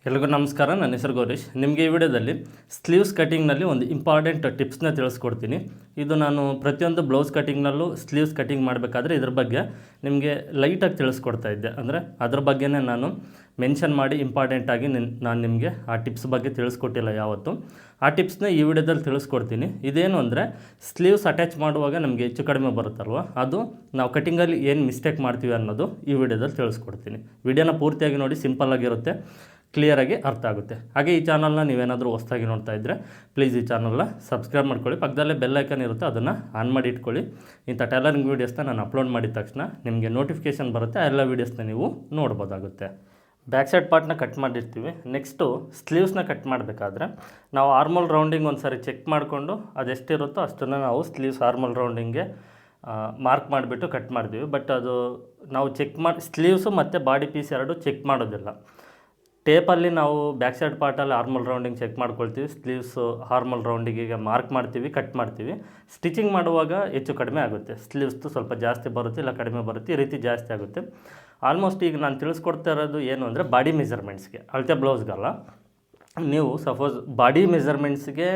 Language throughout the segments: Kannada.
ಎಲ್ರಿಗೂ ನಮಸ್ಕಾರ. ನನ್ನ ಹೆಸರು ಗೌರೀಶ್. ನಿಮಗೆ ಈ ವಿಡಿಯೋದಲ್ಲಿ ಸ್ಲೀವ್ಸ್ ಕಟಿಂಗ್ನಲ್ಲಿ ಒಂದು ಇಂಪಾರ್ಟೆಂಟ್ ಟಿಪ್ಸ್ನ ತಿಳಿಸ್ಕೊಡ್ತೀನಿ. ಇದು ನಾನು ಪ್ರತಿಯೊಂದು ಬ್ಲೌಸ್ ಕಟಿಂಗ್ನಲ್ಲೂ ಸ್ಲೀವ್ಸ್ ಕಟಿಂಗ್ ಮಾಡಬೇಕಾದ್ರೆ ಇದ್ರ ಬಗ್ಗೆ ನಿಮಗೆ ಲೈಟಾಗಿ ತಿಳಿಸ್ಕೊಡ್ತಾ ಇದ್ದೆ. ಅಂದರೆ ಅದ್ರ ಬಗ್ಗೆನೇ ನಾನು ಮೆನ್ಷನ್ ಮಾಡಿ ಇಂಪಾರ್ಟೆಂಟಾಗಿ ನಾನು ನಿಮಗೆ ಆ ಟಿಪ್ಸ್ ಬಗ್ಗೆ ತಿಳಿಸ್ಕೊಟ್ಟಿಲ್ಲ ಯಾವತ್ತು. ಆ ಟಿಪ್ಸ್ನ ಈ ವಿಡಿಯೋದಲ್ಲಿ ತಿಳಿಸ್ಕೊಡ್ತೀನಿ. ಇದೇನು ಅಂದರೆ ಸ್ಲೀವ್ಸ್ ಅಟ್ಯಾಚ್ ಮಾಡುವಾಗ ನಮಗೆ ಹೆಚ್ಚು ಕಡಿಮೆ ಬರುತ್ತಲ್ವ, ಅದು ನಾವು ಕಟಿಂಗಲ್ಲಿ ಏನು ಮಿಸ್ಟೇಕ್ ಮಾಡ್ತೀವಿ ಅನ್ನೋದು ಈ ವಿಡಿಯೋದಲ್ಲಿ ತಿಳಿಸ್ಕೊಡ್ತೀನಿ. ವಿಡಿಯೋನ ಪೂರ್ತಿಯಾಗಿ ನೋಡಿ, ಸಿಂಪಲ್ಲಾಗಿರುತ್ತೆ, ಕ್ಲಿಯರಾಗಿ ಅರ್ಥ ಆಗುತ್ತೆ. ಹಾಗೆ ಈ ಚಾನಲ್ನ ನೀವೇನಾದರೂ ಹೊಸದಾಗಿ ನೋಡ್ತಾ ಇದ್ದರೆ ಪ್ಲೀಸ್ ಈ ಚಾನಲ್ನ ಸಬ್ಸ್ಕ್ರೈಬ್ ಮಾಡ್ಕೊಳ್ಳಿ. ಪಕ್ಕದಲ್ಲೇ ಬೆಲ್ ಐಕನ್ ಇರುತ್ತೆ, ಅದನ್ನು ಆನ್ ಮಾಡಿ ಇಟ್ಕೊಳ್ಳಿ. ಇಂಥ ಟೈಲರಿಂಗ್ ವೀಡಿಯೋಸ್ನ ನಾನು ಅಪ್ಲೋಡ್ ಮಾಡಿದ ತಕ್ಷಣ ನಿಮಗೆ ನೋಟಿಫಿಕೇಷನ್ ಬರುತ್ತೆ. ಆ ಎಲ್ಲ ವೀಡಿಯೋಸ್ನ ನೀವು ನೋಡ್ಬೋದಾಗುತ್ತೆ. ಬ್ಯಾಕ್ ಸೈಡ್ ಪಾರ್ಟ್ನ ಕಟ್ ಮಾಡಿರ್ತೀವಿ. ನೆಕ್ಸ್ಟು ಸ್ಲೀವ್ಸ್ನ ಕಟ್ ಮಾಡಬೇಕಾದ್ರೆ ನಾವು ಆರ್ಮಲ್ ರೌಂಡಿಂಗ್ ಒಂದು ಸಾರಿ ಚೆಕ್ ಮಾಡಿಕೊಂಡು ಅದೆಷ್ಟಿರುತ್ತೋ ಅಷ್ಟನ್ನು ನಾವು ಸ್ಲೀವ್ಸ್ ಆರ್ಮಲ್ ರೌಂಡಿಂಗ್ಗೆ ಮಾರ್ಕ್ ಮಾಡಿಬಿಟ್ಟು ಕಟ್ ಮಾಡ್ತೀವಿ. ಬಟ್ ಅದು ನಾವು ಚೆಕ್ ಮಾಡಿ ಸ್ಲೀವ್ಸು ಮತ್ತು ಬಾಡಿ ಪೀಸ್ ಎರಡು ಚೆಕ್ ಮಾಡೋದಿಲ್ಲ. ಟೇಪಲ್ಲಿ ನಾವು ಬ್ಯಾಕ್ ಸೈಡ್ ಪಾರ್ಟಲ್ಲಿ ಆರ್ಮಲ್ ರೌಂಡಿಂಗ್ ಚೆಕ್ ಮಾಡ್ಕೊಳ್ತೀವಿ, ಸ್ಲೀವ್ಸು ಆರ್ಮಲ್ ರೌಂಡಿಗೆ ಮಾರ್ಕ್ ಮಾಡ್ತೀವಿ, ಕಟ್ ಮಾಡ್ತೀವಿ. ಸ್ಟಿಚಿಂಗ್ ಮಾಡುವಾಗ ಹೆಚ್ಚು ಕಡಿಮೆ ಆಗುತ್ತೆ. ಸ್ಲೀವ್ಸ್ದು ಸ್ವಲ್ಪ ಜಾಸ್ತಿ ಬರುತ್ತೆ, ಇಲ್ಲ ಕಡಿಮೆ ಬರುತ್ತೆ, ಈ ರೀತಿ ಜಾಸ್ತಿ ಆಗುತ್ತೆ. ಆಲ್ಮೋಸ್ಟ್ ಈಗ ನಾನು ತಿಳಿಸ್ಕೊಡ್ತಾ ಇರೋದು ಏನು ಅಂದರೆ ಬಾಡಿ ಮೆಜರ್ಮೆಂಟ್ಸ್ಗೆ, ಅಳತೆ ಬ್ಲೌಸ್ಗಲ್ಲ. ನೀವು ಸಪೋಸ್ ಬಾಡಿ ಮೆಜರ್ಮೆಂಟ್ಸ್ಗೆ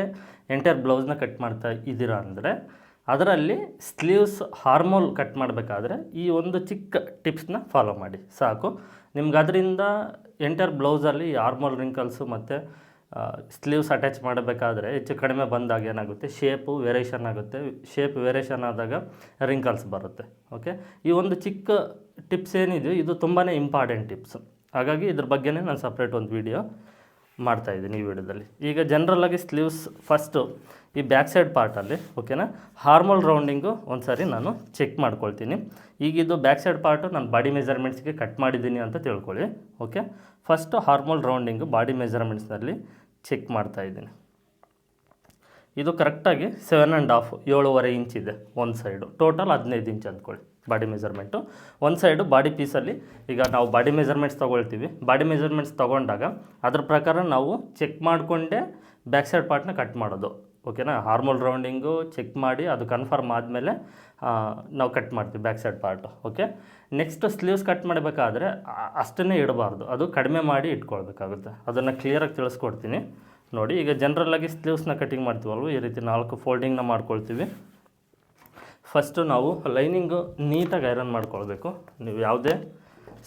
ಎಂಟೈರ್ ಬ್ಲೌಸ್ನ ಕಟ್ ಮಾಡ್ತಾ ಇದ್ದೀರಾ ಅಂದರೆ ಅದರಲ್ಲಿ ಸ್ಲೀವ್ಸ್ ಹಾರ್ಮೋಲ್ ಕಟ್ ಮಾಡಬೇಕಾದ್ರೆ ಈ ಒಂದು ಚಿಕ್ಕ ಟಿಪ್ಸ್ನ ಫಾಲೋ ಮಾಡಿ ಸಾಕು. ನಿಮ್ಗೆ ಅದರಿಂದ ಎಂಟೈರ್ ಬ್ಲೌಸಲ್ಲಿ ಆರ್ಮೋಲ್ ರಿಂಕಲ್ಸು ಮತ್ತು ಸ್ಲೀವ್ಸ್ ಅಟ್ಯಾಚ್ ಮಾಡಬೇಕಾದ್ರೆ ಹೆಚ್ಚು ಕಡಿಮೆ ಬಂದಾಗ ಏನಾಗುತ್ತೆ, ಶೇಪು ವೇರಿಯೇಷನ್ ಆಗುತ್ತೆ. ಶೇಪ್ ವೇರಿಯೇಷನ್ ಆದಾಗ ರಿಂಕಲ್ಸ್ ಬರುತ್ತೆ. ಓಕೆ, ಈ ಒಂದು ಚಿಕ್ಕ ಟಿಪ್ಸ್ ಏನಿದೆಯೋ ಇದು ತುಂಬಾ ಇಂಪಾರ್ಟೆಂಟ್ ಟಿಪ್ಸ್. ಹಾಗಾಗಿ ಇದ್ರ ಬಗ್ಗೆನೇ ನಾನು ಸಪ್ರೇಟ್ ಒಂದು ವಿಡಿಯೋ ಮಾಡ್ತಾಯಿದ್ದೀನಿ ಈ ವಿಡಿಯೋದಲ್ಲಿ. ಈಗ ಜನರಲ್ಲಾಗಿ ಸ್ಲೀವ್ಸ್ ಫಸ್ಟು ಈ ಬ್ಯಾಕ್ ಸೈಡ್ ಪಾರ್ಟಲ್ಲಿ ಓಕೆನಾ ಹಾರ್ಮಲ್ ರೌಂಡಿಂಗು ಒಂದು ಸಾರಿ ನಾನು ಚೆಕ್ ಮಾಡ್ಕೊಳ್ತೀನಿ. ಈಗಿದು ಬ್ಯಾಕ್ ಸೈಡ್ ಪಾರ್ಟು ನಾನು ಬಾಡಿ ಮೆಜರ್ಮೆಂಟ್ಸ್ಗೆ ಕಟ್ ಮಾಡಿದ್ದೀನಿ ಅಂತ ತಿಳ್ಕೊಳ್ಳಿ. Okay, first armhole rounding body ಮೆಜರ್ಮೆಂಟ್ಸ್ನಲ್ಲಿ ಚೆಕ್ ಮಾಡ್ತಾಯಿದ್ದೀನಿ. ಇದು ಕರೆಕ್ಟಾಗಿ 7.5 7.5 ಇಂಚ್ ಇದೆ ಒಂದು ಸೈಡು. ಟೋಟಲ್ 15 ಇಂಚ್ ಅಂದ್ಕೊಳ್ಳಿ ಬಾಡಿ ಮೆಜರ್ಮೆಂಟು. ಒಂದು ಸೈಡು ಬಾಡಿ ಪೀಸಲ್ಲಿ ಈಗ ನಾವು ಬಾಡಿ ಮೆಜರ್ಮೆಂಟ್ಸ್ ತೊಗೊಳ್ತೀವಿ. ಬಾಡಿ ಮೆಜರ್ಮೆಂಟ್ಸ್ ತೊಗೊಂಡಾಗ ಅದ್ರ ಪ್ರಕಾರ ನಾವು ಚೆಕ್ ಮಾಡಿಕೊಂಡೇ ಬ್ಯಾಕ್ ಸೈಡ್ ಪಾರ್ಟ್ನ ಕಟ್ ಮಾಡೋದು. ಓಕೆನಾ, ಹಾರ್ಮೋಲ್ ರೌಂಡಿಂಗು ಚೆಕ್ ಮಾಡಿ ಅದು ಕನ್ಫರ್ಮ್ ಆದಮೇಲೆ ನಾವು ಕಟ್ ಮಾಡ್ತೀವಿ back side part. Okay, next sleeves cut ಮಾಡಬೇಕಾದ್ರೆ ಅಷ್ಟನ್ನೇ ಇಡಬಾರ್ದು, ಅದು ಕಡಿಮೆ ಮಾಡಿ ಇಟ್ಕೊಳ್ಬೇಕಾಗುತ್ತೆ. ಅದನ್ನು ಕ್ಲಿಯರಾಗಿ ತಿಳಿಸ್ಕೊಡ್ತೀನಿ ನೋಡಿ. ಈಗ ಜನರಲ್ಲಾಗಿ ಸ್ಲೀವ್ಸ್ನ ಕಟಿಂಗ್ ಮಾಡ್ತೀವಲ್ವ, ಈ ರೀತಿ 4 ಫೋಲ್ಡಿಂಗ್ನ ಮಾಡ್ಕೊಳ್ತೀವಿ. ಫಸ್ಟು ನಾವು ಲೈನಿಂಗು ನೀಟಾಗಿ ಐರನ್ ಮಾಡ್ಕೊಳ್ಬೇಕು. ನೀವು ಯಾವುದೇ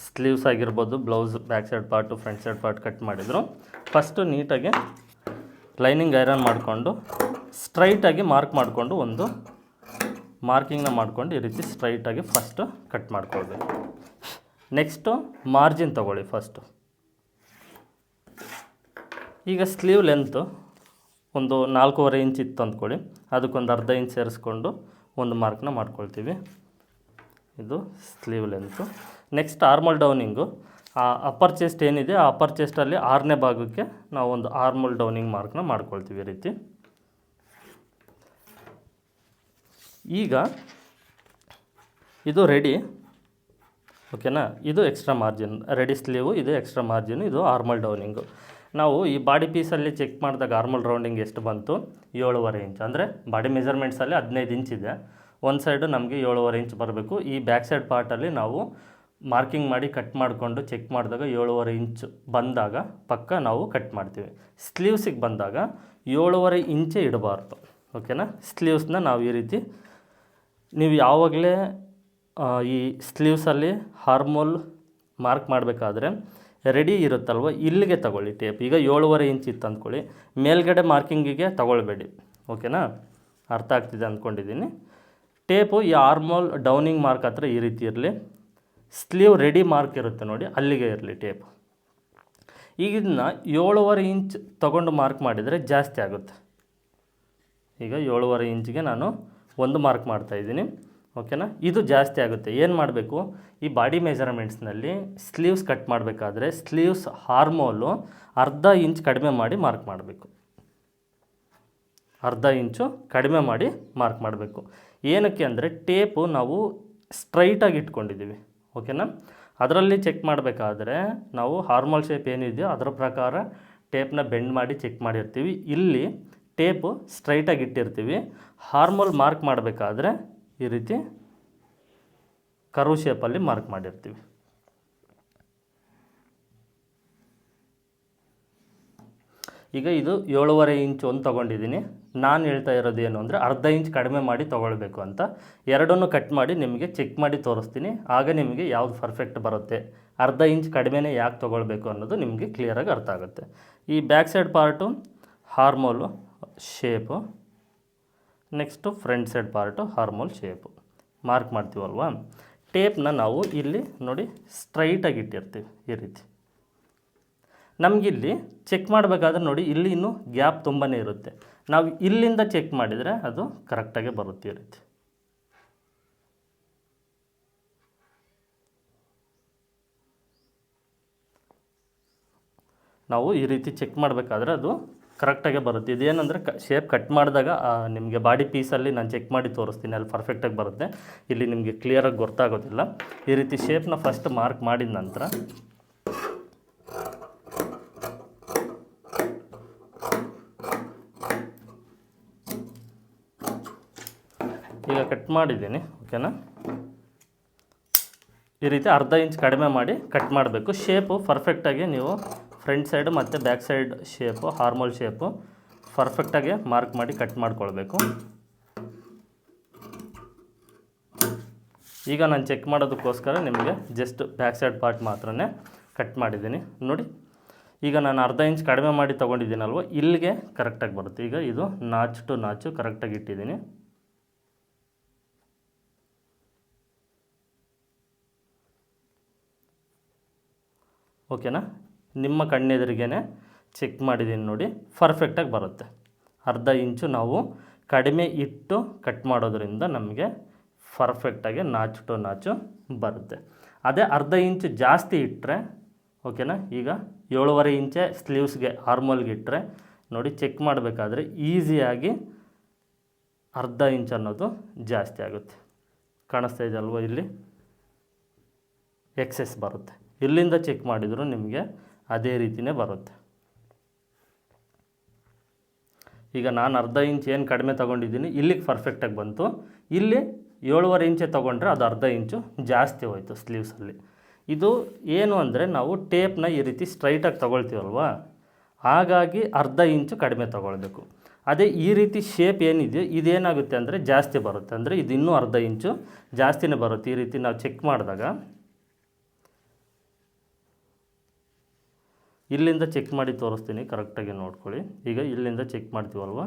ಸ್ಲೀವ್ಸ್ ಆಗಿರ್ಬೋದು, blouse back side part front side part cut ಮಾಡಿದ್ರು ಫಸ್ಟು ನೀಟಾಗಿ ಲೈನಿಂಗ್ ಐರನ್ ಮಾಡಿಕೊಂಡು ಸ್ಟ್ರೈಟಾಗಿ ಮಾರ್ಕ್ ಮಾಡಿಕೊಂಡು ಒಂದು ಮಾರ್ಕಿಂಗ್ನ ಮಾಡ್ಕೊಂಡು ಈ ರೀತಿ ಸ್ಟ್ರೈಟಾಗಿ ಫಸ್ಟು ಕಟ್ ಮಾಡ್ಕೊಳ್ಬೇಕು. ನೆಕ್ಸ್ಟು ಮಾರ್ಜಿನ್ ತೊಗೊಳ್ಳಿ ಫಸ್ಟು. ಈಗ ಸ್ಲೀವ್ ಲೆಂತು ಒಂದು 4.5 ಇಂಚ್ ಇತ್ತು ಅಂದ್ಕೊಳ್ಳಿ, ಅದಕ್ಕೊಂದು ಅರ್ಧ ಇಂಚ್ ಸೇರಿಸ್ಕೊಂಡು ಒಂದು ಮಾರ್ಕ್ನ ಮಾಡ್ಕೊಳ್ತೀವಿ. ಇದು ಸ್ಲೀವ್ ಲೆಂತು. ನೆಕ್ಸ್ಟ್ ಆರ್ಮಲ್ ಡೌನಿಂಗು, ಆ ಅಪ್ಪರ್ ಚೆಸ್ಟ್ ಏನಿದೆ ಆ ಅಪ್ಪರ್ ಚೆಸ್ಟಲ್ಲಿ 6ನೇ ಭಾಗಕ್ಕೆ ನಾವು ಒಂದು ಆರ್ಮಲ್ ಡೌನಿಂಗ್ ಮಾರ್ಕ್ನ ಮಾಡ್ಕೊಳ್ತೀವಿ ಈ ರೀತಿ. ಈಗ ಇದು ರೆಡಿ. ಓಕೆನಾ, ಇದು ಎಕ್ಸ್ಟ್ರಾ ಮಾರ್ಜಿನ್, ರೆಡಿ ಸ್ಲೀವು, ಇದು ಎಕ್ಸ್ಟ್ರಾ ಮಾರ್ಜಿನ್, ಇದು ಆರ್ಮಲ್ ಡೌನಿಂಗು. ನಾವು ಈ ಬಾಡಿ ಪೀಸಲ್ಲಿ ಚೆಕ್ ಮಾಡಿದಾಗ ಆರ್ಮಲ್ ರೌಂಡಿಂಗ್ ಎಷ್ಟು ಬಂತು, 7.5 ಇಂಚ್. ಅಂದರೆ ಬಾಡಿ ಮೆಜರ್ಮೆಂಟ್ಸಲ್ಲಿ 15 ಇಂಚ್ ಇದೆ, ಒಂದು ಸೈಡು ನಮಗೆ 7.5 ಇಂಚ್ ಬರಬೇಕು. ಈ ಬ್ಯಾಕ್ ಸೈಡ್ ಪಾರ್ಟಲ್ಲಿ ನಾವು ಮಾರ್ಕಿಂಗ್ ಮಾಡಿ ಕಟ್ ಮಾಡಿಕೊಂಡು ಚೆಕ್ ಮಾಡಿದಾಗ 7.5 ಇಂಚ್ ಬಂದಾಗ ಪಕ್ಕ ನಾವು ಕಟ್ ಮಾಡ್ತೀವಿ. ಸ್ಲೀವ್ಸಿಗೆ ಬಂದಾಗ 7.5 ಇಂಚೇ ಇಡಬಾರ್ದು. ಓಕೆನಾ, ಸ್ಲೀವ್ಸ್ನ ನಾವು ಈ ರೀತಿ ನೀವು ಯಾವಾಗಲೇ ಈ ಸ್ಲೀವ್ಸಲ್ಲಿ ಹಾರ್ಮೋಲ್ ಮಾರ್ಕ್ ಮಾಡಬೇಕಾದ್ರೆ ರೆಡಿ ಇರುತ್ತಲ್ವ, ಇಲ್ಲಿಗೆ ತಗೊಳ್ಳಿ ಟೇಪ್. ಈಗ 7.5 ಇಂಚ್ ಇತ್ತು ಅಂದ್ಕೊಳ್ಳಿ, ಮೇಲ್ಗಡೆ ಮಾರ್ಕಿಂಗಿಗೆ ತಗೊಳ್ಬೇಡಿ. ಓಕೆನಾ, ಅರ್ಥ ಆಗ್ತಿದೆ ಅಂದ್ಕೊಂಡಿದ್ದೀನಿ. ಟೇಪು ಈ ಆರ್ಮೋಲ್ ಡೌನಿಂಗ್ ಮಾರ್ಕ್ ಹತ್ರ ಈ ರೀತಿ ಇರಲಿ. ಸ್ಲೀವ್ ರೆಡಿ ಮಾರ್ಕ್ ಇರುತ್ತೆ ನೋಡಿ, ಅಲ್ಲಿಗೆ ಇರಲಿ ಟೇಪು. ಈಗ ಇದನ್ನ 7.5 ಇಂಚ್ ತೊಗೊಂಡು ಮಾರ್ಕ್ ಮಾಡಿದರೆ ಜಾಸ್ತಿ ಆಗುತ್ತೆ. ಈಗ 7.5 ಇಂಚ್ಗೆ ನಾನು ಒಂದು ಮಾರ್ಕ್ ಮಾಡ್ತಾಯಿದ್ದೀನಿ. ಓಕೆನಾ, ಇದು ಜಾಸ್ತಿ ಆಗುತ್ತೆ. ಏನು ಮಾಡಬೇಕು, ಈ ಬಾಡಿ ಮೆಜರ್ಮೆಂಟ್ಸ್ನಲ್ಲಿ ಸ್ಲೀವ್ಸ್ ಕಟ್ ಮಾಡಬೇಕಾದ್ರೆ ಸ್ಲೀವ್ಸ್ ಹಾರ್ಮೋಲು ಅರ್ಧ ಇಂಚ್ ಕಡಿಮೆ ಮಾಡಿ ಮಾರ್ಕ್ ಮಾಡಬೇಕು. ಅರ್ಧ ಇಂಚು ಕಡಿಮೆ ಮಾಡಿ ಮಾರ್ಕ್ ಮಾಡಬೇಕು. ಏನಕ್ಕೆ ಅಂದರೆ ಟೇಪು ನಾವು ಸ್ಟ್ರೈಟಾಗಿ ಇಟ್ಕೊಂಡಿದ್ದೀವಿ. ಓಕೆನಾ, ಅದರಲ್ಲಿ ಚೆಕ್ ಮಾಡಬೇಕಾದ್ರೆ ನಾವು ಹಾರ್ಮೋಲ್ ಶೇಪ್ ಏನಿದೆಯೋ ಅದರ ಪ್ರಕಾರ ಟೇಪ್ನ ಬೆಂಡ್ ಮಾಡಿ ಚೆಕ್ ಮಾಡಿರ್ತೀವಿ. ಇಲ್ಲಿ ಟೇಪು ಸ್ಟ್ರೈಟಾಗಿ ಇಟ್ಟಿರ್ತೀವಿ. ಹಾರ್ಮೋಲ್ ಮಾರ್ಕ್ ಮಾಡಬೇಕಾದ್ರೆ ಈ ರೀತಿ ಕರ್ವ್ ಶೇಪಲ್ಲಿ ಮಾರ್ಕ್ ಮಾಡಿರ್ತೀವಿ. ಈಗ ಇದು 7.5 ಇಂಚ್ ಒಂದು ತೊಗೊಂಡಿದ್ದೀನಿ. ನಾನು ಹೇಳ್ತಾ ಇರೋದು ಏನು ಅಂದರೆ ಅರ್ಧ ಇಂಚ್ ಕಡಿಮೆ ಮಾಡಿ ತೊಗೊಳ್ಬೇಕು ಅಂತ. ಎರಡನ್ನೂ ಕಟ್ ಮಾಡಿ ನಿಮಗೆ ಚೆಕ್ ಮಾಡಿ ತೋರಿಸ್ತೀನಿ. ಆಗ ನಿಮಗೆ ಯಾವುದು ಪರ್ಫೆಕ್ಟ್ ಬರುತ್ತೆ, ಅರ್ಧ ಇಂಚ್ ಕಡಿಮೆನೇ ಯಾಕೆ ತೊಗೊಳ್ಬೇಕು ಅನ್ನೋದು ನಿಮಗೆ ಕ್ಲಿಯರಾಗಿ ಅರ್ಥ ಆಗುತ್ತೆ. ಈ back side part armhole shape, next front side part armhole shape mark ಮಾಡ್ತೀವಲ್ವಾ. ಟೇಪ್ನ ನಾವು ಇಲ್ಲಿ ನೋಡಿ ಸ್ಟ್ರೈಟಾಗಿ ಇಟ್ಟಿರ್ತೀವಿ ಈ ರೀತಿ. ನಮಗಿಲ್ಲಿ ಚೆಕ್ ಮಾಡಬೇಕಾದ್ರೆ ನೋಡಿ ಇಲ್ಲಿ ಇನ್ನೂ ಗ್ಯಾಪ್ ತುಂಬಾ ಇರುತ್ತೆ. ನಾವು ಇಲ್ಲಿಂದ ಚೆಕ್ ಮಾಡಿದರೆ ಅದು ಕರೆಕ್ಟಾಗೆ ಬರುತ್ತೆ ಈ ರೀತಿ. ನಾವು ಈ ರೀತಿ ಚೆಕ್ ಮಾಡಬೇಕಾದ್ರೆ ಅದು ಕರೆಕ್ಟಾಗೆ ಬರುತ್ತೆ. ಇದೇನೆಂದರೆ ಶೇಪ್ ಕಟ್ ಮಾಡಿದಾಗ ನಿಮಗೆ ಬಾಡಿ ಪೀಸಲ್ಲಿ ನಾನು ಚೆಕ್ ಮಾಡಿ ತೋರಿಸ್ತೀನಿ, ಅಲ್ಲಿ ಪರ್ಫೆಕ್ಟಾಗಿ ಬರುತ್ತೆ. ಇಲ್ಲಿ ನಿಮಗೆ ಕ್ಲಿಯರಾಗಿ ಗೊತ್ತಾಗೋದಿಲ್ಲ. ಈ ರೀತಿ ಶೇಪ್ನ ಫಸ್ಟ್ ಮಾರ್ಕ್ ಮಾಡಿದ ನಂತರ ಈಗ ಕಟ್ ಮಾಡಿದ್ದೀನಿ, ಓಕೆನಾ. ಈ ರೀತಿ ಅರ್ಧ ಇಂಚ್ ಕಡಿಮೆ ಮಾಡಿ ಕಟ್ ಮಾಡಬೇಕು. ಶೇಪು ಪರ್ಫೆಕ್ಟಾಗಿ ನೀವು ಫ್ರಂಟ್ ಸೈಡು ಮತ್ತು ಬ್ಯಾಕ್ ಸೈಡ್ ಶೇಪು ಹಾರ್ಮೋಲ್ ಶೇಪು ಪರ್ಫೆಕ್ಟಾಗಿ ಮಾರ್ಕ್ ಮಾಡಿ ಕಟ್ ಮಾಡ್ಕೊಳ್ಬೇಕು. ಈಗ ನಾನು ಚೆಕ್ ಮಾಡೋದಕ್ಕೋಸ್ಕರ ನಿಮಗೆ ಜಸ್ಟ್ ಬ್ಯಾಕ್ ಸೈಡ್ ಪಾರ್ಟ್ ಮಾತ್ರನೇ ಕಟ್ ಮಾಡಿದ್ದೀನಿ ನೋಡಿ. ಈಗ ನಾನು ಅರ್ಧ ಇಂಚ್ ಕಡಿಮೆ ಮಾಡಿ ತೊಗೊಂಡಿದ್ದೀನಲ್ವ, ಇಲ್ಲಿಗೆ ಕರೆಕ್ಟಾಗಿ ಬರುತ್ತೆ. ಈಗ ಇದು ನಾಚ್ ಟು ನಾಚು ಕರೆಕ್ಟಾಗಿ ಇಟ್ಟಿದ್ದೀನಿ. ಓಕೆನಾ. ನಿಮ್ಮ ಕಣ್ಣೆದುರಿಗೇ ಚೆಕ್ ಮಾಡಿದ್ದೀನಿ ನೋಡಿ, ಪರ್ಫೆಕ್ಟಾಗಿ ಬರುತ್ತೆ. ಅರ್ಧ ಇಂಚು ನಾವು ಕಡಿಮೆ ಇಟ್ಟು ಕಟ್ ಮಾಡೋದ್ರಿಂದ ನಮಗೆ ಪರ್ಫೆಕ್ಟಾಗಿ ನಾಚು ಟು ನಾಚು ಬರುತ್ತೆ. ಅದೇ ಅರ್ಧ ಇಂಚು ಜಾಸ್ತಿ ಇಟ್ಟರೆ, ಓಕೆನಾ, ಈಗ 7.5 ಇಂಚೆ ಸ್ಲೀವ್ಸ್ಗೆ ಆರ್ಮೋಲ್ಗೆ ಇಟ್ಟರೆ ನೋಡಿ ಚೆಕ್ ಮಾಡಬೇಕಾದ್ರೆ ಈಸಿಯಾಗಿ ಅರ್ಧ ಇಂಚ್ ಅನ್ನೋದು ಜಾಸ್ತಿ ಆಗುತ್ತೆ. ಕಾಣಿಸ್ತಾ ಇದೆ ಅಲ್ವ, ಇಲ್ಲಿ ಎಕ್ಸೆಸ್ ಬರುತ್ತೆ. ಇಲ್ಲಿಂದ ಚೆಕ್ ಮಾಡಿದರೂ ನಿಮಗೆ ಅದೇ ರೀತಿಯೇ ಬರುತ್ತೆ. ಈಗ ನಾನು ಅರ್ಧ ಇಂಚ್ ಏನು ಕಡಿಮೆ ತೊಗೊಂಡಿದ್ದೀನಿ, ಇಲ್ಲಿಗೆ ಪರ್ಫೆಕ್ಟಾಗಿ ಬಂತು. ಇಲ್ಲಿ 7.5 ಇಂಚೆ ತೊಗೊಂಡ್ರೆ ಅದು ಅರ್ಧ ಇಂಚು ಜಾಸ್ತಿ ಹೋಯಿತು ಸ್ಲೀವ್ಸಲ್ಲಿ. ಇದು ಏನು ಅಂದರೆ ನಾವು ಟೇಪ್ನ ಈ ರೀತಿ ಸ್ಟ್ರೈಟಾಗಿ ತೊಗೊಳ್ತೀವಲ್ವ, ಹಾಗಾಗಿ ಅರ್ಧ ಇಂಚು ಕಡಿಮೆ ತೊಗೊಳ್ಬೇಕು. ಅದೇ ಈ ರೀತಿ ಶೇಪ್ ಏನಿದೆಯೋ ಇದೇನಾಗುತ್ತೆ ಅಂದರೆ ಜಾಸ್ತಿ ಬರುತ್ತೆ. ಅಂದರೆ ಇದು ಇನ್ನೂ ಅರ್ಧ ಇಂಚು ಜಾಸ್ತಿನೇ ಬರುತ್ತೆ. ಈ ರೀತಿ ನಾವು ಚೆಕ್ ಮಾಡಿದಾಗ ಇಲ್ಲಿಂದ ಚೆಕ್ ಮಾಡಿ ತೋರಿಸ್ತೀನಿ, ಕರೆಕ್ಟಾಗಿ ನೋಡ್ಕೊಳ್ಳಿ. ಈಗ ಇಲ್ಲಿಂದ ಚೆಕ್ ಮಾಡ್ತೀವಲ್ವ,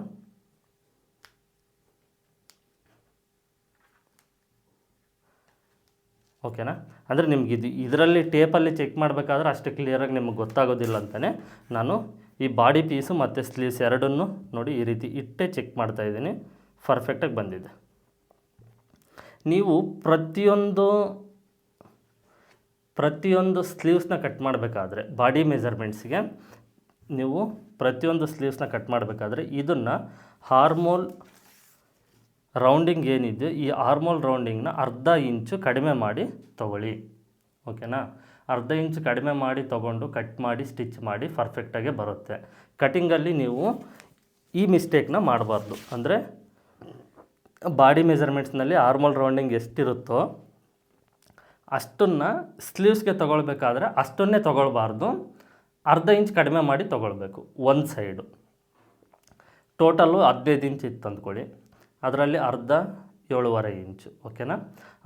ಓಕೆನಾ. ಅಂದರೆ ನಿಮ್ಗೆ ಇದರಲ್ಲಿ ಟೇಪಲ್ಲಿ ಚೆಕ್ ಮಾಡಬೇಕಾದ್ರೆ ಅಷ್ಟು ಕ್ಲಿಯರಾಗಿ ನಿಮಗೆ ಗೊತ್ತಾಗೋದಿಲ್ಲ ಅಂತಲೇ ನಾನು ಈ ಬಾಡಿ ಪೀಸು ಮತ್ತು ಸ್ಲೀವ್ಸ್ ಎರಡನ್ನೂ ನೋಡಿ ಈ ರೀತಿ ಇಟ್ಟೇ ಚೆಕ್ ಮಾಡ್ತಾಯಿದ್ದೀನಿ. ಪರ್ಫೆಕ್ಟಾಗಿ ಬಂದಿದೆ. ನೀವು ಪ್ರತಿಯೊಂದು ಸ್ಲೀವ್ಸ್ನ ಕಟ್ ಮಾಡಬೇಕಾದ್ರೆ ಬಾಡಿ ಮೆಜರ್ಮೆಂಟ್ಸ್ಗೆ ನೀವು ಪ್ರತಿಯೊಂದು ಸ್ಲೀವ್ಸ್ನ ಕಟ್ ಮಾಡಬೇಕಾದ್ರೆ ಇದನ್ನು ಹಾರ್ಮೋಲ್ ರೌಂಡಿಂಗ್ ಏನಿದೆ, ಈ ಆರ್ಮೋಲ್ ರೌಂಡಿಂಗ್ನ ಅರ್ಧ ಇಂಚು ಕಡಿಮೆ ಮಾಡಿ ತೊಗೊಳ್ಳಿ, ಓಕೆನಾ. ಅರ್ಧ ಇಂಚು ಕಡಿಮೆ ಮಾಡಿ ತೊಗೊಂಡು ಕಟ್ ಮಾಡಿ ಸ್ಟಿಚ್ ಮಾಡಿ ಪರ್ಫೆಕ್ಟಾಗೆ ಬರುತ್ತೆ. ಕಟಿಂಗಲ್ಲಿ ನೀವು ಈ ಮಿಸ್ಟೇಕ್ನ ಮಾಡಬಾರ್ದು. ಅಂದರೆ ಬಾಡಿ ಮೆಜರ್ಮೆಂಟ್ಸ್ನಲ್ಲಿ ಆರ್ಮೋಲ್ ರೌಂಡಿಂಗ್ ಎಷ್ಟಿರುತ್ತೋ ಅಷ್ಟನ್ನು ಸ್ಲೀವ್ಸ್ಗೆ ತೊಗೊಳ್ಬೇಕಾದ್ರೆ ಅಷ್ಟನ್ನೇ ತೊಗೊಳ್ಬಾರ್ದು, ಅರ್ಧ ಇಂಚ್ ಕಡಿಮೆ ಮಾಡಿ ತೊಗೊಳ್ಬೇಕು ಒಂದು ಸೈಡು. ಟೋಟಲ್ಲು 15 ಇಂಚ್ ಇತ್ತು ಅಂದ್ಕೊಳ್ಳಿ, ಅದರಲ್ಲಿ ಅರ್ಧ 7.5 ಇಂಚು, ಓಕೆನಾ.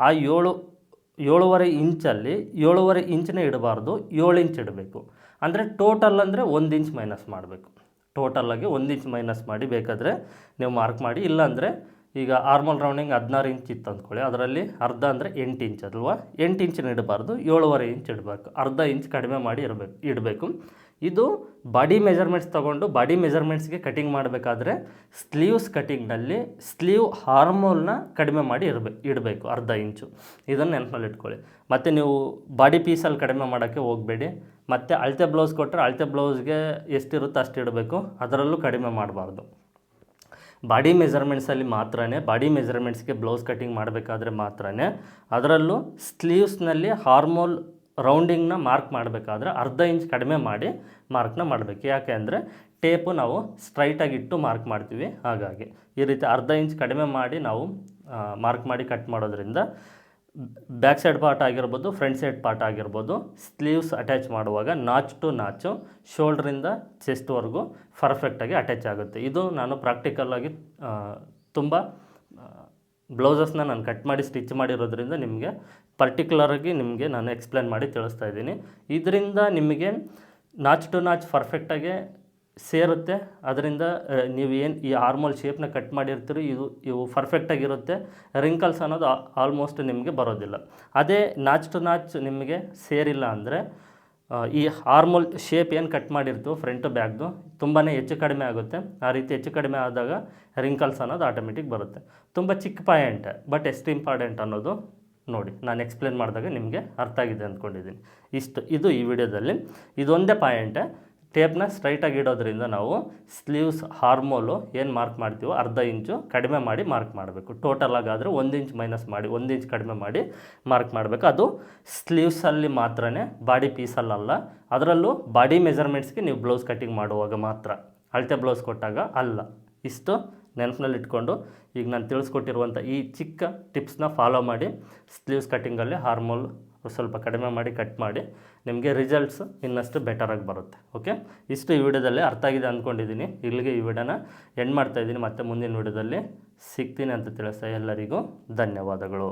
ಆ 7.5 ಇಂಚಲ್ಲಿ 7.5 ಇಂಚನೇ ಇಡಬಾರ್ದು, 7 ಇಂಚ್ ಇಡಬೇಕು. ಅಂದರೆ ಟೋಟಲ್ ಅಂದರೆ 1 ಇಂಚ್ ಮೈನಸ್ ಮಾಡಬೇಕು. ಟೋಟಲಾಗಿ 1 ಇಂಚ್ ಮೈನಸ್ ಮಾಡಿ ಬೇಕಾದರೆ ನೀವು ಮಾರ್ಕ್ ಮಾಡಿ. ಇಲ್ಲಾಂದರೆ ಈಗ ಆರ್ಮೋಲ್ ರೌಂಡಿಂಗ್ 16 ಇಂಚ್ ಇತ್ತು ಅಂದ್ಕೊಳ್ಳಿ, ಅದರಲ್ಲಿ ಅರ್ಧ ಅಂದರೆ 8 ಇಂಚ್ ಅಲ್ವಾ, 8 ಇಂಚಿನ ಇಡಬಾರ್ದು, 7.5 ಇಂಚ್ ಇಡಬೇಕು. ಅರ್ಧ ಇಂಚ್ ಕಡಿಮೆ ಮಾಡಿ ಇಡಬೇಕು. ಇದು ಬಾಡಿ ಮೆಜರ್ಮೆಂಟ್ಸ್ ತೊಗೊಂಡು ಬಾಡಿ ಮೆಜರ್ಮೆಂಟ್ಸ್ಗೆ ಕಟಿಂಗ್ ಮಾಡಬೇಕಾದ್ರೆ ಸ್ಲೀವ್ಸ್ ಕಟಿಂಗ್ನಲ್ಲಿ ಸ್ಲೀವ್ ಹಾರ್ಮೋಲ್ನ ಕಡಿಮೆ ಮಾಡಿ ಇಡಬೇಕು ಅರ್ಧ ಇಂಚು. ಇದನ್ನು ನೆನಪಲ್ಲಿ ಇಟ್ಕೊಳ್ಳಿ. ಮತ್ತು ನೀವು ಬಾಡಿ ಪೀಸಲ್ಲಿ ಕಡಿಮೆ ಮಾಡೋಕ್ಕೆ ಹೋಗಬೇಡಿ. ಮತ್ತು ಅಳತೆ ಬ್ಲೌಸ್ ಕೊಟ್ಟರೆ ಅಳತೆ ಬ್ಲೌಸ್ಗೆ ಎಷ್ಟಿರುತ್ತೋ ಅಷ್ಟು ಇಡಬೇಕು, ಅದರಲ್ಲೂ ಕಡಿಮೆ ಮಾಡಬಾರ್ದು. ಬಾಡಿ ಮೆಜರ್ಮೆಂಟ್ಸಲ್ಲಿ ಮಾತ್ರನೇ, ಬಾಡಿ ಮೆಜರ್ಮೆಂಟ್ಸ್ಗೆ ಬ್ಲೌಸ್ ಕಟಿಂಗ್ ಮಾಡಬೇಕಾದ್ರೆ ಮಾತ್ರನೇ, ಅದರಲ್ಲೂ ಸ್ಲೀವ್ಸ್ನಲ್ಲಿ ಹಾರ್ಮೋಲ್ ರೌಂಡಿಂಗ್ನ ಮಾರ್ಕ್ ಮಾಡಬೇಕಾದ್ರೆ ಅರ್ಧ ಇಂಚ್ ಕಡಿಮೆ ಮಾಡಿ ಮಾರ್ಕ್ನ ಮಾಡಬೇಕು. ಯಾಕೆ ಅಂದರೆ ಟೇಪು ನಾವು ಸ್ಟ್ರೈಟಾಗಿಟ್ಟು ಮಾರ್ಕ್ ಮಾಡ್ತೀವಿ, ಹಾಗಾಗಿ ಈ ರೀತಿ ಅರ್ಧ ಇಂಚ್ ಕಡಿಮೆ ಮಾಡಿ ನಾವು ಮಾರ್ಕ್ ಮಾಡಿ ಕಟ್ ಮಾಡೋದ್ರಿಂದ ಬ್ಯಾಕ್ ಸೈಡ್ ಪಾರ್ಟ್ ಆಗಿರ್ಬೋದು, ಫ್ರಂಟ್ ಸೈಡ್ ಪಾರ್ಟ್ ಆಗಿರ್ಬೋದು, ಸ್ಲೀವ್ಸ್ ಅಟ್ಯಾಚ್ ಮಾಡುವಾಗ ನಾಚ್ ಟು ನಾಚು ಶೋಲ್ಡ್ರಿಂದ ಚೆಸ್ಟ್ವರೆಗೂ ಪರ್ಫೆಕ್ಟಾಗಿ ಅಟ್ಯಾಚ್ ಆಗುತ್ತೆ. ಇದು ನಾನು ಪ್ರಾಕ್ಟಿಕಲ್ಲಾಗಿ ತುಂಬ ಬ್ಲೌಸಸ್ನ ನಾನು ಕಟ್ ಮಾಡಿ ಸ್ಟಿಚ್ ಮಾಡಿರೋದ್ರಿಂದ ನಿಮಗೆ ಪರ್ಟಿಕ್ಯುಲರಾಗಿ ನಿಮಗೆ ನಾನು ಎಕ್ಸ್ಪ್ಲೇನ್ ಮಾಡಿ ತಿಳಿಸ್ತಾ ಇದ್ದೀನಿ. ಇದರಿಂದ ನಿಮಗೆ ನಾಚ್ ಟು ನಾಚ್ ಪರ್ಫೆಕ್ಟಾಗಿ ಸೇರುತ್ತೆ. ಅದರಿಂದ ನೀವು ಏನು ಈ ಆರ್ಮೋಲ್ ಶೇಪ್ನ ಕಟ್ ಮಾಡಿರ್ತೀರಿ ಇವು ಪರ್ಫೆಕ್ಟಾಗಿರುತ್ತೆ. ರಿಂಕಲ್ಸ್ ಅನ್ನೋದು ಆಲ್ಮೋಸ್ಟ್ ನಿಮಗೆ ಬರೋದಿಲ್ಲ. ಅದೇ ನಾಚ್ ಟು ನಾಚ್ ನಿಮಗೆ ಸೇರಿಲ್ಲ ಅಂದರೆ ಈ ಆರ್ಮೋಲ್ ಶೇಪ್ ಏನು ಕಟ್ ಮಾಡಿರ್ತೀವೋ ಫ್ರಂಟು ಬ್ಯಾಕ್ದು ತುಂಬಾ ಹೆಚ್ಚು ಕಡಿಮೆ ಆಗುತ್ತೆ. ಆ ರೀತಿ ಹೆಚ್ಚು ಕಡಿಮೆ ಆದಾಗ ರಿಂಕಲ್ಸ್ ಅನ್ನೋದು ಆಟೋಮೆಟಿಕ್ ಬರುತ್ತೆ. ತುಂಬ ಚಿಕ್ಕ ಪಾಯಿಂಟ್ ಬಟ್ ಎಷ್ಟು ಇಂಪಾರ್ಟೆಂಟ್ ಅನ್ನೋದು ನೋಡಿ ನಾನು ಎಕ್ಸ್ಪ್ಲೇನ್ ಮಾಡಿದಾಗ ನಿಮಗೆ ಅರ್ಥ ಆಗಿದೆ ಅಂದ್ಕೊಂಡಿದ್ದೀನಿ. ಇದು ಈ ವಿಡಿಯೋದಲ್ಲಿ ಇದೊಂದೇ ಪಾಯಿಂಟೇ. ಟೇಪ್ನ ಸ್ಟ್ರೈಟಾಗಿ ಇಡೋದ್ರಿಂದ ನಾವು ಸ್ಲೀವ್ಸ್ ಆರ್ಮೋಲು ಏನು ಮಾರ್ಕ್ ಮಾಡ್ತೀವೋ ಅರ್ಧ ಇಂಚು ಕಡಿಮೆ ಮಾಡಿ ಮಾರ್ಕ್ ಮಾಡಬೇಕು. ಟೋಟಲಾಗಿ ಆದರೆ 1 ಇಂಚ್ ಮೈನಸ್ ಮಾಡಿ 1 ಇಂಚ್ ಕಡಿಮೆ ಮಾಡಿ ಮಾರ್ಕ್ ಮಾಡಬೇಕು. ಅದು ಸ್ಲೀವ್ಸಲ್ಲಿ ಮಾತ್ರನೇ, ಬಾಡಿ ಪೀಸಲ್ಲಲ್ಲ. ಅದರಲ್ಲೂ ಬಾಡಿ ಮೆಜರ್ಮೆಂಟ್ಸ್ಗೆ ನೀವು ಬ್ಲೌಸ್ ಕಟ್ಟಿಂಗ್ ಮಾಡುವಾಗ ಮಾತ್ರ, ಅಳತೆ ಬ್ಲೌಸ್ ಕೊಟ್ಟಾಗ ಅಲ್ಲ. ಇಷ್ಟು ನೆನಪಿನಲ್ಲಿ ಇಟ್ಕೊಂಡು ಈಗ ನಾನು ತಿಳಿಸ್ಕೊಟ್ಟಿರುವಂಥ ಈ ಚಿಕ್ಕ ಟಿಪ್ಸ್ನ ಫಾಲೋ ಮಾಡಿ ಸ್ಲೀವ್ಸ್ ಕಟ್ಟಿಂಗಲ್ಲಿ ಆರ್ಮೋಲ್ ಸ್ವಲ್ಪ ಕಡಿಮೆ ಮಾಡಿ ಕಟ್ ಮಾಡಿ ನಿಮಗೆ ರಿಸಲ್ಟ್ಸ್ ಇನ್ನಷ್ಟು ಬೆಟರಾಗಿ ಬರುತ್ತೆ. ಓಕೆ, ಇಷ್ಟು ಈ ವಿಡಿಯೋದಲ್ಲಿ ಅರ್ಥ ಆಗಿದೆ ಅಂದ್ಕೊಂಡಿದ್ದೀನಿ. ಇಲ್ಲಿಗೆ ಈ ವಿಡಿಯೋನ ಎಂಡ್ ಮಾಡ್ತಾಯಿದ್ದೀನಿ. ಮತ್ತೆ ಮುಂದಿನ ವಿಡಿಯೋದಲ್ಲಿ ಸಿಗ್ತೀನಿ ಅಂತ ತಿಳಿಸ್ತಾ ಎಲ್ಲರಿಗೂ ಧನ್ಯವಾದಗಳು.